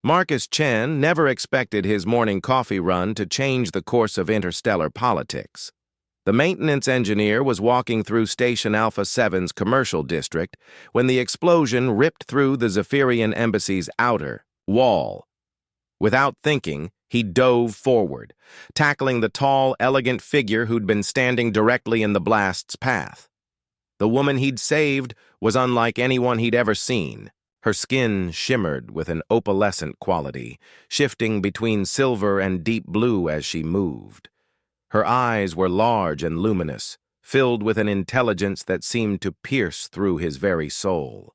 Marcus Chen never expected his morning coffee run to change the course of interstellar politics. The maintenance engineer was walking through Station Alpha 7's commercial district when the explosion ripped through the Zephyrian embassy's outer wall. Without thinking, he dove forward, tackling the tall, elegant figure who'd been standing directly in the blast's path. The woman he'd saved was unlike anyone he'd ever seen. Her skin shimmered with an opalescent quality, shifting between silver and deep blue as she moved. Her eyes were large and luminous, filled with an intelligence that seemed to pierce through his very soul.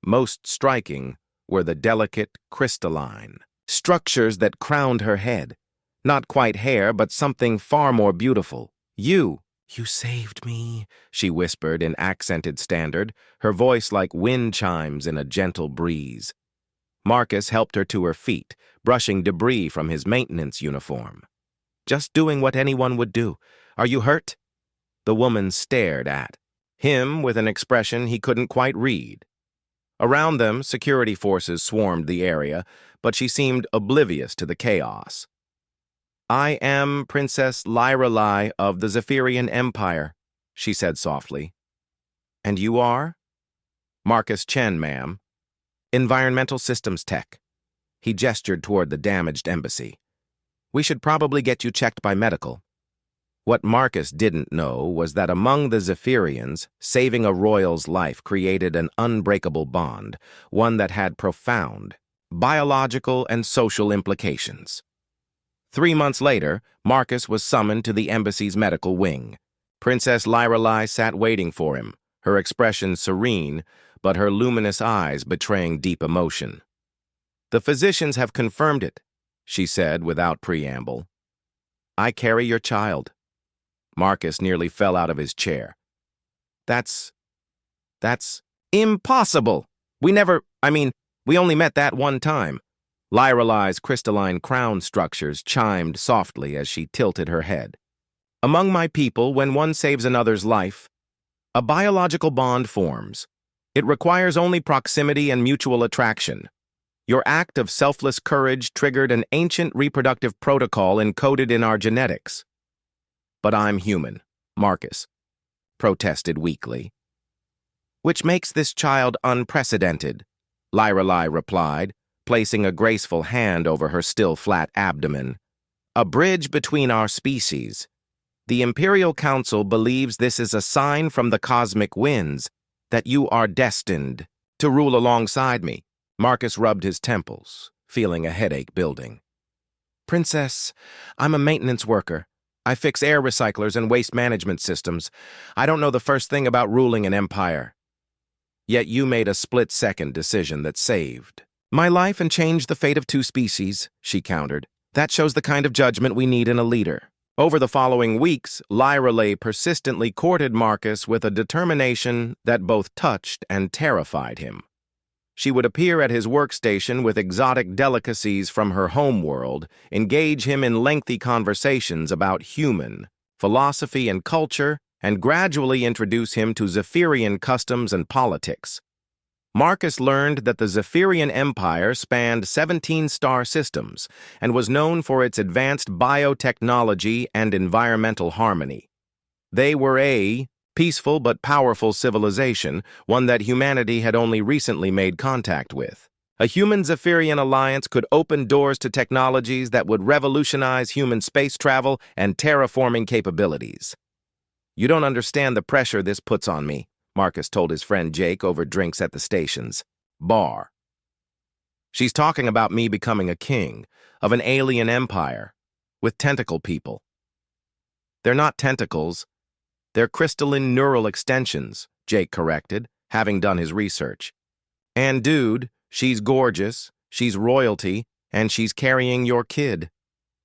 Most striking were the delicate, crystalline structures that crowned her head. Not quite hair, but something far more beautiful. You saved me, she whispered in accented standard, her voice like wind chimes in a gentle breeze. Marcus helped her to her feet, brushing debris from his maintenance uniform. Just doing what anyone would do. Are you hurt? The woman stared at him with an expression he couldn't quite read. Around them, security forces swarmed the area, but she seemed oblivious to the chaos. I am Princess Lyralai of the Zephyrian Empire, she said softly. And you are? Marcus Chen, ma'am. Environmental Systems Tech. He gestured toward the damaged embassy. We should probably get you checked by medical. What Marcus didn't know was that among the Zephyrians, saving a royal's life created an unbreakable bond, one that had profound biological and social implications. 3 months later, Marcus was summoned to the embassy's medical wing. Princess Lyralai sat waiting for him, her expression serene, but her luminous eyes betraying deep emotion. The physicians have confirmed it, she said without preamble. I carry your child. Marcus nearly fell out of his chair. That's impossible. We only met that one time. Lyralai's crystalline crown structures chimed softly as she tilted her head. Among my people, when one saves another's life, a biological bond forms. It requires only proximity and mutual attraction. Your act of selfless courage triggered an ancient reproductive protocol encoded in our genetics. But I'm human, Marcus protested weakly. Which makes this child unprecedented, Lyralai replied, placing a graceful hand over her still flat abdomen. A bridge between our species. The Imperial Council believes this is a sign from the cosmic winds that you are destined to rule alongside me. Marcus rubbed his temples, feeling a headache building. Princess, I'm a maintenance worker. I fix air recyclers and waste management systems. I don't know the first thing about ruling an empire. Yet you made a split-second decision that saved my life and changed the fate of 2 species, she countered. That shows the kind of judgment we need in a leader. Over the following weeks, Lyralai persistently courted Marcus with a determination that both touched and terrified him. She would appear at his workstation with exotic delicacies from her homeworld, engage him in lengthy conversations about human philosophy and culture, and gradually introduce him to Zephyrian customs and politics. Marcus learned that the Zephyrian Empire spanned 17 star systems and was known for its advanced biotechnology and environmental harmony. They were a peaceful but powerful civilization, one that humanity had only recently made contact with. A human-Zephyrian alliance could open doors to technologies that would revolutionize human space travel and terraforming capabilities. You don't understand the pressure this puts on me, Marcus told his friend Jake over drinks at the station's bar. She's talking about me becoming a king of an alien empire with tentacle people. They're not tentacles. They're crystalline neural extensions, Jake corrected, having done his research. And dude, she's gorgeous, she's royalty, and she's carrying your kid.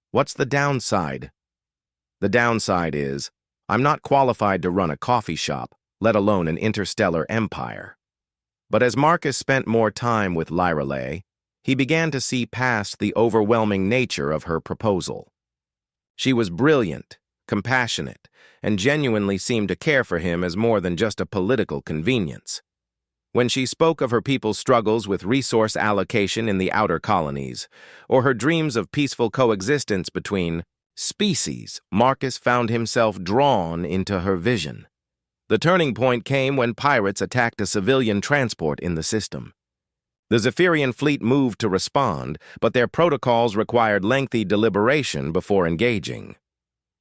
What's the downside? The downside is, I'm not qualified to run a coffee shop, let alone an interstellar empire. But as Marcus spent more time with Lyralai, he began to see past the overwhelming nature of her proposal. She was brilliant, compassionate, and genuinely seemed to care for him as more than just a political convenience. When she spoke of her people's struggles with resource allocation in the outer colonies, or her dreams of peaceful coexistence between species, Marcus found himself drawn into her vision. The turning point came when pirates attacked a civilian transport in the system. The Zephyrian fleet moved to respond, but their protocols required lengthy deliberation before engaging.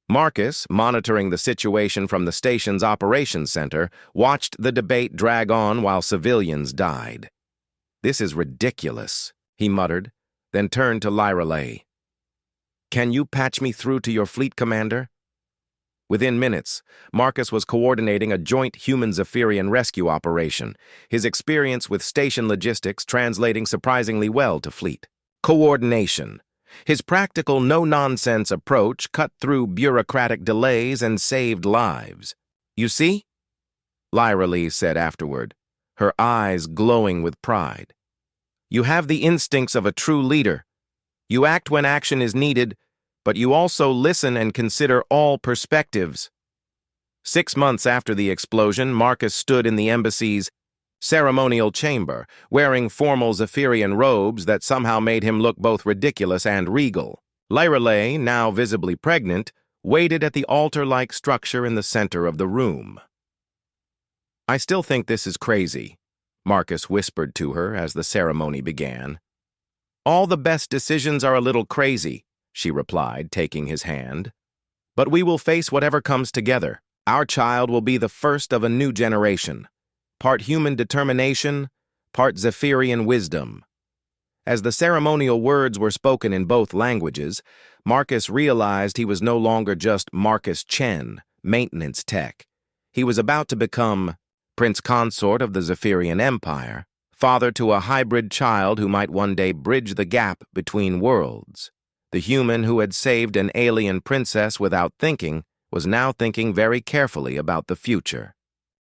Marcus, monitoring the situation from the station's operations center, watched the debate drag on while civilians died. "This is ridiculous," he muttered, then turned to Lyrelay. "Can you patch me through to your fleet commander?" Within minutes, Marcus was coordinating a joint human-Zephyrian rescue operation, his experience with station logistics translating surprisingly well to fleet. Coordination. His practical, no-nonsense approach cut through bureaucratic delays and saved lives. "You see?" Lyrelay said afterward, her eyes glowing with pride. "You have the instincts of a true leader. You act when action is needed, but you also listen and consider all perspectives." 6 months after the explosion, Marcus stood in the embassy's ceremonial chamber, wearing formal Zephyrian robes that somehow made him look both ridiculous and regal. Lyrelay, now visibly pregnant, waited at the altar-like structure in the center of the room. "I still think this is crazy," Marcus whispered to her as the ceremony began. "All the best decisions are a little crazy," she replied, taking his hand. "But we will face whatever comes together. Our child will be the first of a new generation. Part human determination, part Zephyrian wisdom." As the ceremonial words were spoken in both languages, Marcus realized he was no longer just Marcus Chen, maintenance tech. He was about to become Prince Consort of the Zephyrian Empire, father to a hybrid child who might one day bridge the gap between worlds. The human who had saved an alien princess without thinking was now thinking very carefully about the future,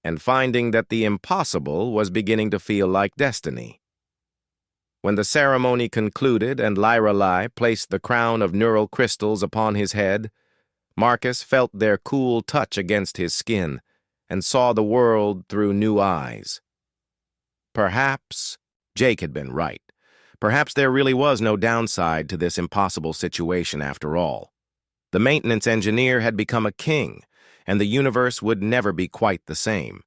and finding that the impossible was beginning to feel like destiny. When the ceremony concluded and Lyrelay placed the crown of neural crystals upon his head, Marcus felt their cool touch against his skin and saw the world through new eyes. Perhaps Jake had been right. Perhaps there really was no downside to this impossible situation after all. The maintenance engineer had become a king, and the universe would never be quite the same.